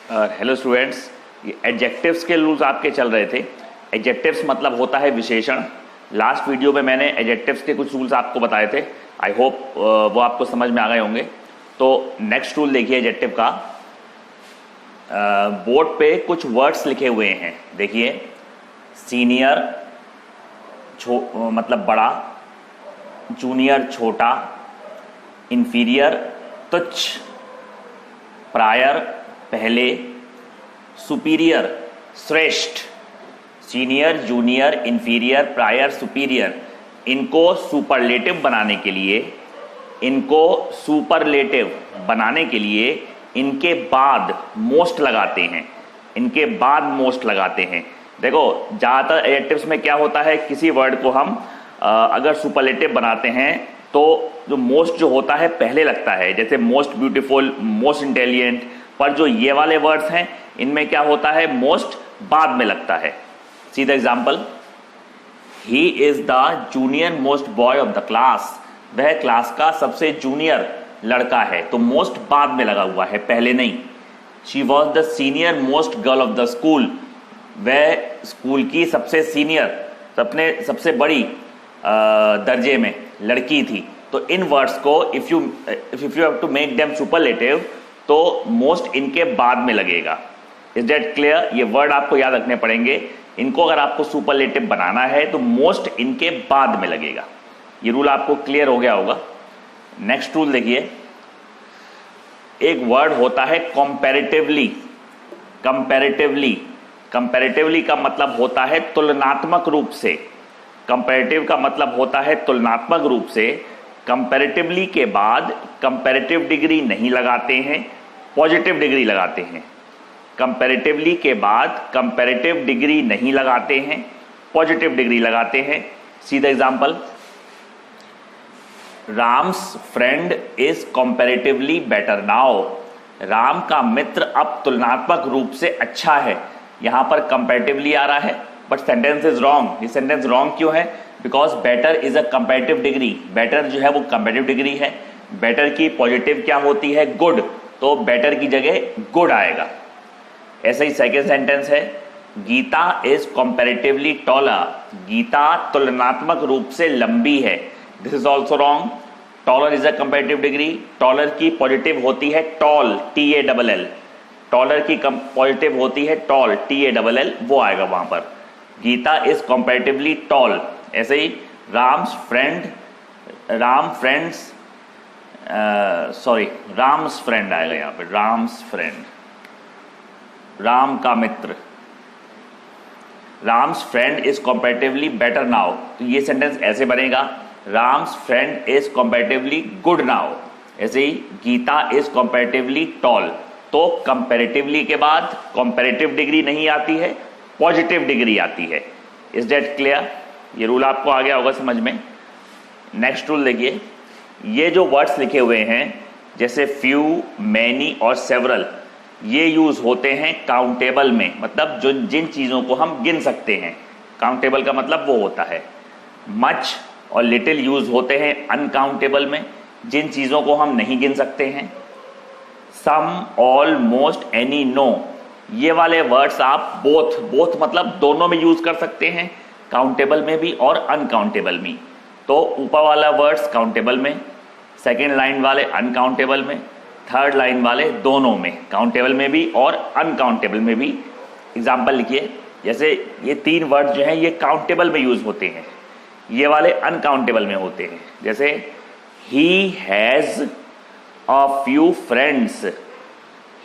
Hello students, ये adjectives के rules आपके चल रहे थे। एडजेक्टिव्स मतलब होता है विशेषण। लास्ट वीडियो में मैंने एडजेक्टिव्स के कुछ रूल्स आपको बताए थे। आई होप वो आपको समझ में आ गए होंगे। तो नेक्स्ट रूल देखिए एडजेक्टिव का। बोर्ड पे कुछ वर्ड्स लिखे हुए हैं, देखिए। सीनियर मतलब बड़ा, जूनियर छोटा, इंफीरियर तुच्छ, प्रायर पहले, सुपीरियर श्रेष्ठ। Senior, junior, inferior, prior, superior, इनको सुपरलेटिव बनाने के लिए इनके बाद मोस्ट लगाते हैं। देखो, ज़्यादातर एडजेक्टिव्स में क्या होता है, किसी वर्ड को हम अगर सुपरलेटिव बनाते हैं तो जो मोस्ट जो होता है पहले लगता है, जैसे मोस्ट ब्यूटीफुल, मोस्ट इंटेलिजेंट। पर जो ये वाले वर्ड्स हैं इनमें क्या होता है, मोस्ट बाद में लगता है। See the example, he is the junior most boy of the class. वह क्लास का सबसे जूनियर लड़का है, तो मोस्ट बाद में लगा हुआ है, पहले नहीं। She was the senior most girl of the school. वह स्कूल की सबसे सीनियर, सबसे बड़ी दर्जे में लड़की थी। तो इन वर्ड्स को if you have to make them superlative, तो मोस्ट इनके बाद में लगेगा। Is that clear? ये वर्ड आपको याद रखने पड़ेंगे। इनको अगर आपको सुपरलेटिव बनाना है तो मोस्ट इनके बाद में लगेगा। ये रूल आपको क्लियर हो गया होगा। नेक्स्ट रूल देखिए, एक वर्ड होता है कंपैरेटिवली। कंपैरेटिवली का मतलब होता है तुलनात्मक रूप से। कंपैरेटिव का मतलब होता है तुलनात्मक रूप से। कंपैरेटिवली के बाद कंपैरेटिव डिग्री नहीं लगाते हैं, पॉजिटिव डिग्री लगाते हैं। कंपैरेटिवली के बाद कंपैरेटिव डिग्री नहीं लगाते हैं, पॉजिटिव डिग्री लगाते हैं। See the example, Ram's friend is comparatively better now. Ram का मित्र अब तुलनात्मक रूप से अच्छा है। यहां पर कंपैरेटिवली आ रहा है, बट सेंटेंस इज रॉन्ग। ये सेंटेंस रॉन्ग क्यों है? Because better is a comparative degree. Better जो है वो कंपैरेटिव डिग्री है। बेटर की पॉजिटिव क्या होती है? गुड। तो बेटर की जगह गुड आएगा। ऐसे ही सेकेंड सेंटेंस है, Geeta is comparatively taller. Geeta तुलनात्मक रूप से लंबी है। This is also wrong. Taller is a comparative degree. Taller की पॉजिटिव होती है टॉल, TALL। टॉलर की पॉजिटिव होती है टॉल, TALL, वो आएगा वहां पर। Geeta is comparatively tall. ऐसे ही राम्स फ्रेंड आएगा यहां पे। राम्स फ्रेंड, राम का मित्र। Ram's friend is comparatively better now. तो ये सेंटेंस ऐसे बनेगा, Ram's friend is comparatively good now. ऐसे ही गीता इज कंपैरेटिवली टॉल। तो कंपैरेटिवली के बाद कंपैरेटिव डिग्री नहीं आती है, पॉजिटिव डिग्री आती है। Is that clear? ये रूल आपको आ गया होगा समझ में। नेक्स्ट रूल देखिए, ये जो वर्ड्स लिखे हुए हैं जैसे फ्यू, मैनी और सेवरल, ये यूज होते हैं काउंटेबल में। मतलब जो जिन चीजों को हम गिन सकते हैं, काउंटेबल का मतलब वो होता है। मच और लिटिल यूज होते हैं अनकाउंटेबल में, जिन चीजों को हम नहीं गिन सकते हैं। सम, ऑल, मोस्ट, एनी, नो, ये वाले वर्ड्स आप बोथ मतलब दोनों में यूज कर सकते हैं, काउंटेबल में भी और अनकाउंटेबल में। तो ऊपर वाला वर्ड्स काउंटेबल में, सेकेंड लाइन वाले अनकाउंटेबल में, थर्ड लाइन वाले दोनों में, काउंटेबल में भी और अनकाउंटेबल में भी। एग्जाम्पल लिखिए, जैसे ये 3 वर्ड जो हैं ये काउंटेबल में यूज होते हैं, ये वाले अनकाउंटेबल में होते हैं। जैसे he has a few friends.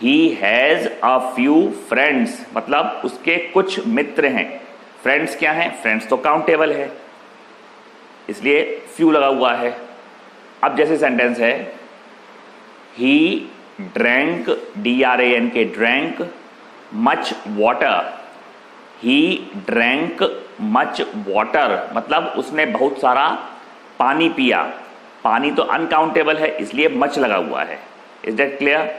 He has a few friends मतलब उसके कुछ मित्र हैं। फ्रेंड्स क्या हैं? फ्रेंड्स तो काउंटेबल है, इसलिए फ्यू लगा हुआ है। अब जैसे सेंटेंस है, he drank, DRANK, drank much water. He drank much water मतलब उसने बहुत सारा पानी पिया। पानी तो अनकाउंटेबल है, इसलिए मच लगा हुआ है। Is that clear?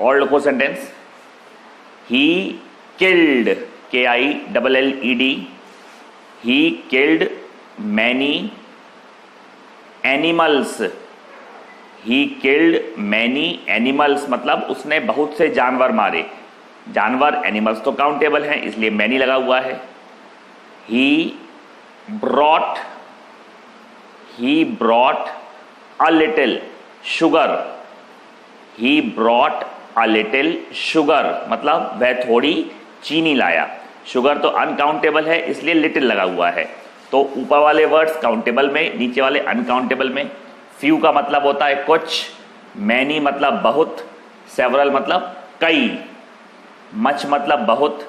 और लिखो sentence, he killed, KILLED, he killed many animals. He killed many animals मतलब उसने बहुत से जानवर मारे। जानवर एनिमल्स तो काउंटेबल हैं इसलिए मैनी लगा हुआ है। He brought a little sugar. He brought a little sugar मतलब वह थोड़ी चीनी लाया। शुगर तो अनकाउंटेबल है इसलिए लिटिल लगा हुआ है। तो ऊपर वाले वर्ड्स काउंटेबल में, नीचे वाले अनकाउंटेबल में। फ्यू का मतलब होता है कुछ, मैनी मतलब बहुत, सेवरल मतलब कई, मच मतलब बहुत,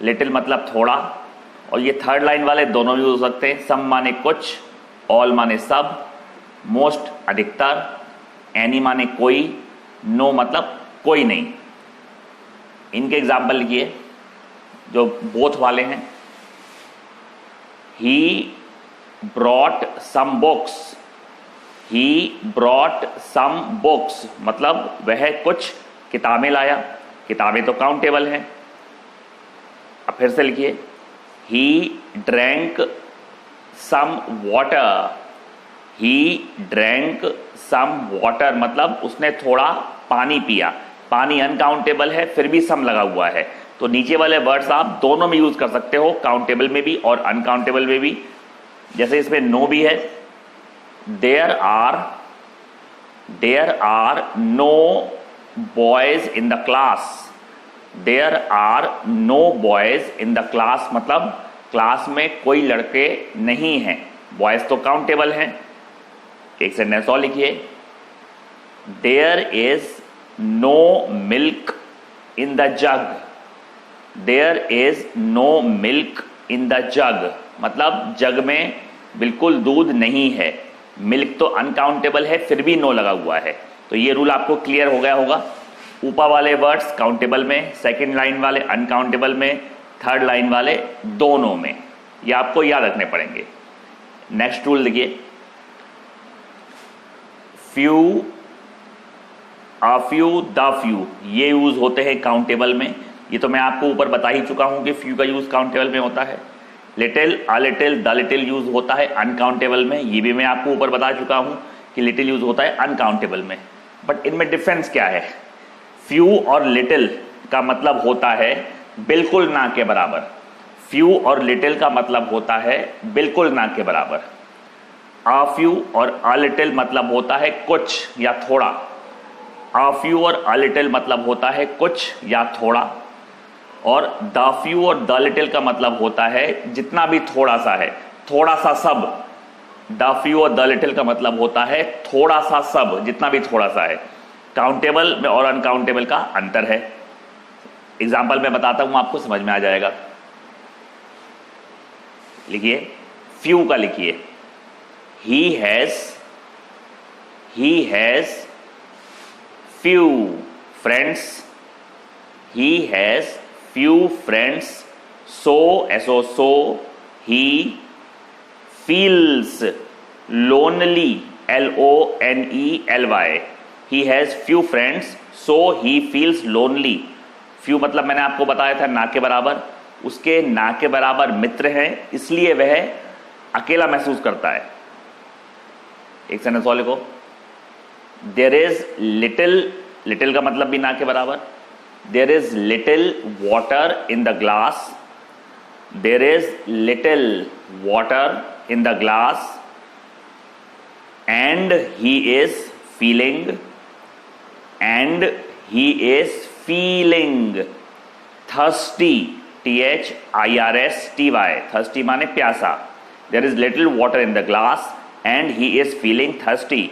लिटिल मतलब थोड़ा। और ये थर्ड लाइन वाले दोनों यूज हो सकते हैं। सम माने कुछ, ऑल माने सब, मोस्ट अधिकतर, एनी माने कोई, नो मतलब कोई नहीं। इनके एग्जाम्पल लिखिए जो बोथ वाले हैं। He brought some books. He brought some books मतलब वह कुछ किताबें लाया। किताबें तो काउंटेबल हैं। अब फिर से लिखिए, he drank some water. He drank some water मतलब उसने थोड़ा पानी पिया। पानी अनकाउंटेबल है फिर भी सम लगा हुआ है। तो नीचे वाले वर्ड्स आप दोनों में यूज कर सकते हो, काउंटेबल में भी और अनकाउंटेबल में भी। जैसे इसमें नो भी है। There are no boys in the class. There are no boys in the class मतलब क्लास में कोई लड़के नहीं हैं। बॉयज तो काउंटेबल हैं। एक सेंटेंस और लिखिए, there is no milk in the jug. There is no milk in the jug मतलब जग में बिल्कुल दूध नहीं है। मिल्क तो अनकाउंटेबल है फिर भी नो लगा हुआ है। तो ये रूल आपको क्लियर हो गया होगा। ऊपर वाले वर्ड्स काउंटेबल में, सेकंड लाइन वाले अनकाउंटेबल में, थर्ड लाइन वाले दोनों में। ये आपको याद रखने पड़ेंगे। नेक्स्ट रूल देखिए, few, a few, the few ये यूज होते हैं काउंटेबल में। ये तो मैं आपको ऊपर बता ही चुका हूं कि फ्यू का यूज काउंटेबल में होता है। Little, a little, the little use होता है अनकाउंटेबल में। ये भी मैं आपको ऊपर बता चुका हूं कि लिटिल यूज होता है अनकाउंटेबल में। बट इनमें डिफरेंस क्या है? फ्यू और लिटिल का मतलब होता है बिल्कुल ना के बराबर। फ्यू और लिटिल का मतलब होता है बिल्कुल ना के बराबर। आ फ्यू और अ लिटिल मतलब होता है कुछ या थोड़ा। आ फ्यू और अ लिटिल मतलब होता है कुछ या थोड़ा। और द फ्यू और द लिटिल का मतलब होता है जितना भी थोड़ा सा है, थोड़ा सा सब। द फ्यू और द लिटिल का मतलब होता है थोड़ा सा सब, जितना भी थोड़ा सा है। काउंटेबल में और अनकाउंटेबल का अंतर है। एग्जाम्पल मैं बताता हूं, आपको समझ में आ जाएगा। लिखिए, फ्यू का लिखिए, he has few friends. He has few friends, so he feels lonely, lonely। he has few friends so he feels lonely। few मतलब मैंने आपको बताया था ना के बराबर। उसके ना के बराबर मित्र हैं इसलिए वह अकेला महसूस करता है। एक सेंटेंस और लिखो, देयर इज लिटिल का मतलब भी ना के बराबर। There is little water in the glass। There is little water in the glass and he is feeling thirsty। thirsty thirsty माने प्यासा। There is little water in the glass and he is feeling thirsty।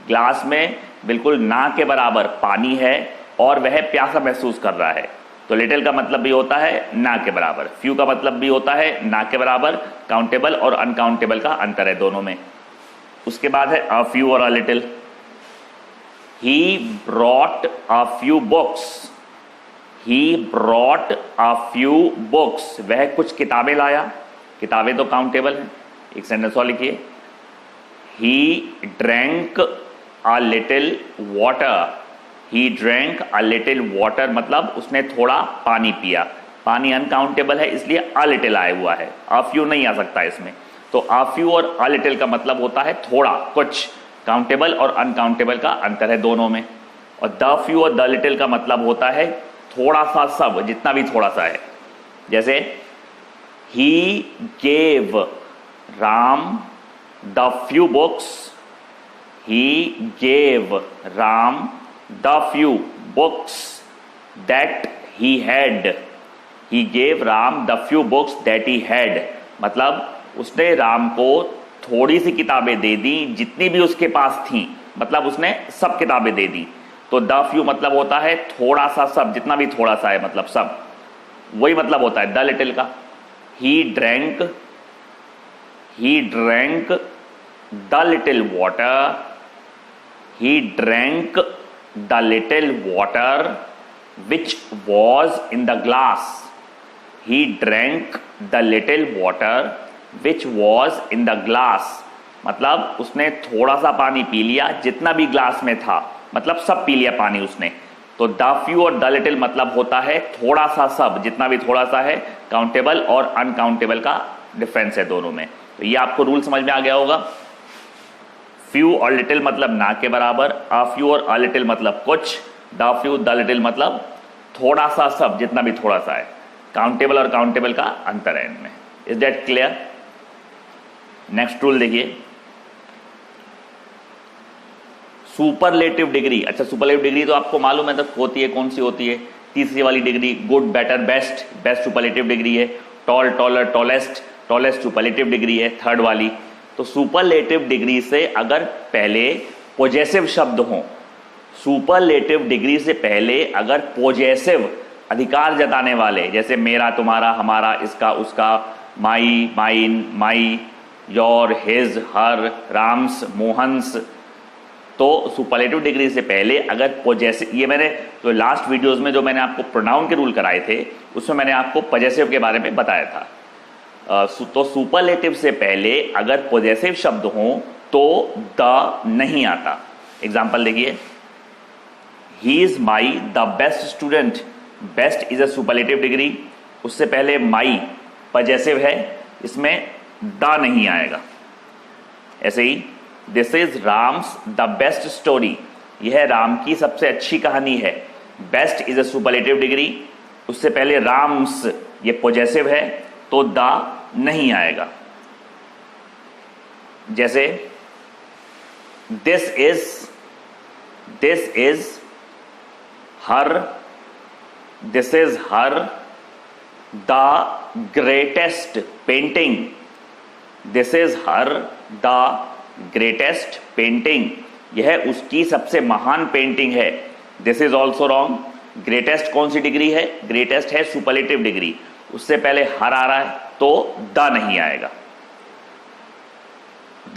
Glass में बिल्कुल ना के बराबर पानी है और वह प्यासा महसूस कर रहा है। तो लिटिल का मतलब भी होता है ना के बराबर। फ्यू का मतलब भी होता है ना के बराबर। काउंटेबल और अनकाउंटेबल का अंतर है दोनों में। उसके बाद है अ फ्यू और a little. He brought a few books. He brought a few books वह कुछ किताबें लाया। किताबें तो काउंटेबल हैं। एक सेंटेंस और लिखिए, he drank a little water. He drank a little water मतलब उसने थोड़ा पानी पिया। पानी अनकाउंटेबल है इसलिए अ लिटिल आया हुआ है, अ फ्यू नहीं आ सकता इसमें। तो अ फ्यू और अ लिटिल का मतलब होता है थोड़ा, कुछ। काउंटेबल और अनकाउंटेबल का अंतर है दोनों में। और द फ्यू और द लिटिल का मतलब होता है थोड़ा सा, सब, जितना भी थोड़ा सा है। जैसे he gave Ram the few books, he gave Ram the few books that he had, he gave Ram the few books that he had, मतलब उसने राम को थोड़ी सी किताबें दे दी जितनी भी उसके पास थी, मतलब उसने सब किताबें दे दी। तो द फ्यू मतलब होता है थोड़ा सा, सब, जितना भी थोड़ा सा है, मतलब सब, वही मतलब होता है द लिटिल का। He drank the little water, he drank the little water which was in the glass, he drank the little water which was in the glass, मतलब उसने थोड़ा सा पानी पी लिया जितना भी ग्लास में था, मतलब सब पी लिया पानी उसने। तो द फ्यू और द लिटिल मतलब होता है थोड़ा सा, सब, जितना भी थोड़ा सा है। काउंटेबल और अनकाउंटेबल का डिफरेंस है दोनों में। तो ये आपको रूल समझ में आ गया होगा। फ्यू और लिटिल मतलब ना के बराबर, अ फ्यू और अ लिटिल मतलब कुछ, द फ्यू द लिटिल मतलब थोड़ा सा, सब, जितना भी थोड़ा सा है। काउंटेबल और काउंटेबल का अंतर है इनमें। Is that clear? Next rule देखिए, सुपरलेटिव डिग्री। अच्छा, सुपरलेटिव डिग्री तो आपको मालूम है तो होती है, कौन सी होती है? तीसरी वाली degree, good, better, best, best superlative degree है। Tall, taller, tallest, tallest superlative degree है थर्ड वाली। तो सुपरलेटिव डिग्री से अगर पहले पॉजेसिव शब्द हो, सुपरलेटिव डिग्री से पहले अगर पॉजेसिव, अधिकार जताने वाले, जैसे मेरा, तुम्हारा, हमारा, इसका, उसका, माई, माइन, माई, योर, हिज, हर, राम्स, मोहन्स, तो सुपरलेटिव डिग्री से पहले अगर पॉजेसिव, ये मैंने जो लास्ट वीडियोस में जो मैंने आपको प्रोनाउन के रूल कराए थे उसमें मैंने आपको पॉजेसिव के बारे में बताया था। तो सुपरलेटिव से पहले अगर पॉजेसिव शब्द हो तो द नहीं आता। एग्जांपल देखिए, he is my the best student, best is a superlative degree, उससे पहले माई पॉजेसिव है, इसमें द नहीं आएगा। ऐसे ही this is Ram's the best story, यह राम की सबसे अच्छी कहानी है, best is a superlative degree, उससे पहले राम्स ये पॉजेसिव है तो द नहीं आएगा। जैसे this is her, this is her the greatest painting, this is her the greatest painting, यह उसकी सबसे महान पेंटिंग है। This is also wrong. Greatest कौन सी डिग्री है? ग्रेटेस्ट है सुपरलेटिव डिग्री, उससे पहले हर आ रहा है तो द नहीं आएगा।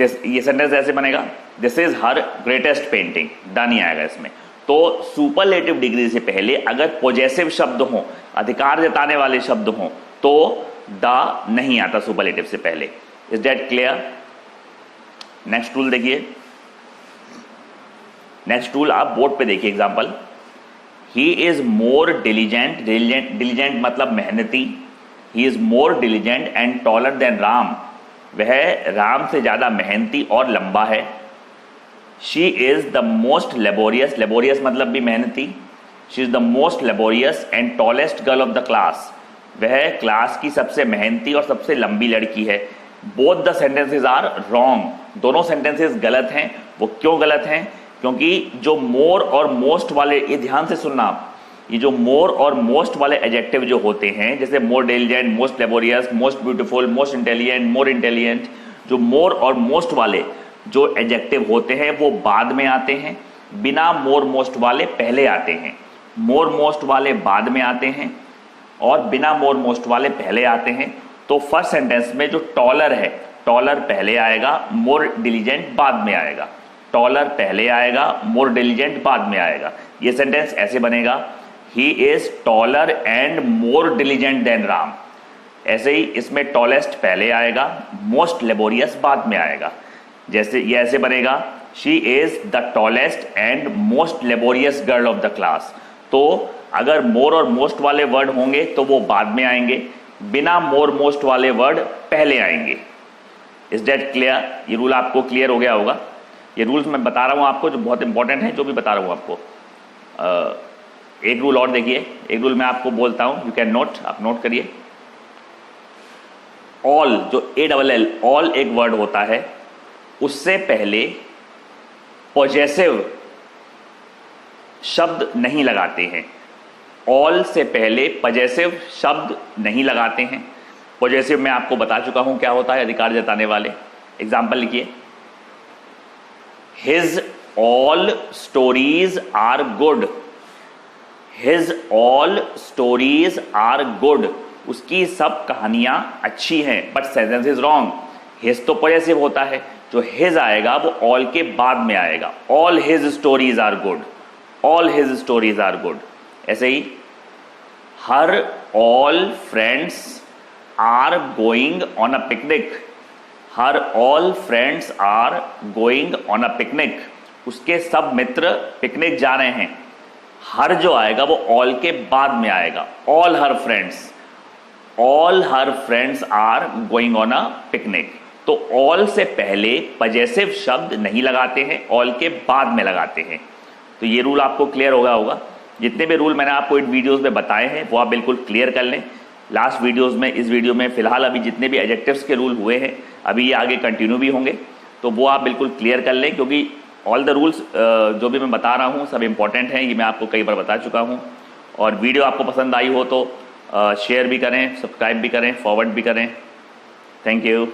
ये सेंटेंस ऐसे बनेगा, this is her greatest painting, the नहीं आएगा इसमें। तो सुपरलेटिव डिग्री से पहले अगर पॉजेसिव शब्द हो, अधिकार जताने वाले शब्द हो, तो द नहीं आता सुपरलेटिव से पहले। Is that clear? Next rule देखिए, नेक्स्ट रूल आप बोर्ड पे देखिए। Example, he is more diligent, diligent मतलब मेहनती, he is more diligent and taller than Ram, वह राम से ज्यादा मेहनती और लंबा है। She is the most laborious, laborious मतलब भी मेहनती, she is the most laborious and tallest girl of the class, वह क्लास की सबसे मेहनती और सबसे लंबी लड़की है। Both the sentences are wrong, दोनों सेंटेंसेस गलत हैं। वो क्यों गलत हैं? क्योंकि जो मोर और मोस्ट वाले, ये ध्यान से सुनना आप, ये जो मोर और मोस्ट वाले एडजेक्टिव जो होते हैं, जैसे more diligent, most laborious, most beautiful, most intelligent, more intelligent, जो मोर और मोस्ट वाले जो एडजेक्टिव होते हैं वो बाद में आते हैं, बिना मोर मोस्ट वाले पहले आते हैं। मोर मोस्ट वाले बाद में आते हैं और बिना मोर मोस्ट वाले पहले आते हैं। तो फर्स्ट सेंटेंस में जो टॉलर है, टॉलर पहले आएगा, मोर डिलीजेंट बाद में आएगा। टॉलर पहले आएगा, मोर डिलीजेंट बाद में आएगा। ये सेंटेंस ऐसे बनेगा, he is taller and more diligent than Ram. ऐसे ही इसमें टॉलेस्ट पहले आएगा, मोस्ट लेबोरियस बाद में आएगा। जैसे ये ऐसे बनेगा, she is the tallest and most laborious girl of the class. तो अगर मोर और मोस्ट वाले वर्ड होंगे तो वो बाद में आएंगे, बिना मोर मोस्ट वाले वर्ड पहले आएंगे। Is that clear? ये रूल आपको क्लियर हो गया होगा। ये रूल्स मैं बता रहा हूँ आपको जो बहुत इंपॉर्टेंट है, जो भी बता रहा हूँ आपको। एक रूल और देखिए, एक रूल मैं आपको बोलता हूँ, यू कैन नोट, आप नोट करिए। ऑल, जो ALL ऑल एक वर्ड होता है, उससे पहले पॉजेसिव शब्द नहीं लगाते हैं। ऑल से पहले पॉजेसिव शब्द नहीं लगाते हैं। पॉजेसिव मैं आपको बता चुका हूं क्या होता है, अधिकार जताने वाले। एग्जाम्पल लिखिए, his all stories are good. His all stories are good, उसकी सब कहानियां अच्छी हैं, but sentence is wrong. His तो पॉजेसिव होता है, जो हिज आएगा वो ऑल के बाद में आएगा। All his stories are good, all his stories are good. ऐसे ही her all friends are going on a picnic. Her all friends are going on a picnic, उसके सब मित्र पिकनिक जा रहे हैं। हर जो आएगा वो ऑल के बाद में आएगा। All her friends, all her friends are going on a picnic. तो ऑल से पहले पॉजेसिव शब्द नहीं लगाते हैं, ऑल के बाद में लगाते हैं। तो ये रूल आपको क्लियर होगा। जितने भी रूल मैंने आपको इन वीडियोस में बताए हैं वो आप बिल्कुल क्लियर कर लें। लास्ट वीडियोस में, इस वीडियो में फिलहाल अभी जितने भी एडजेक्टिव्स के रूल हुए हैं, अभी ये आगे कंटिन्यू भी होंगे, तो वो आप बिल्कुल क्लियर कर लें, क्योंकि ऑल द रूल्स जो भी मैं बता रहा हूँ सब इंपॉर्टेंट हैं। ये मैं आपको कई बार बता चुका हूँ। और वीडियो आपको पसंद आई हो तो शेयर भी करें, सब्सक्राइब भी करें, फॉरवर्ड भी करें। Thank you.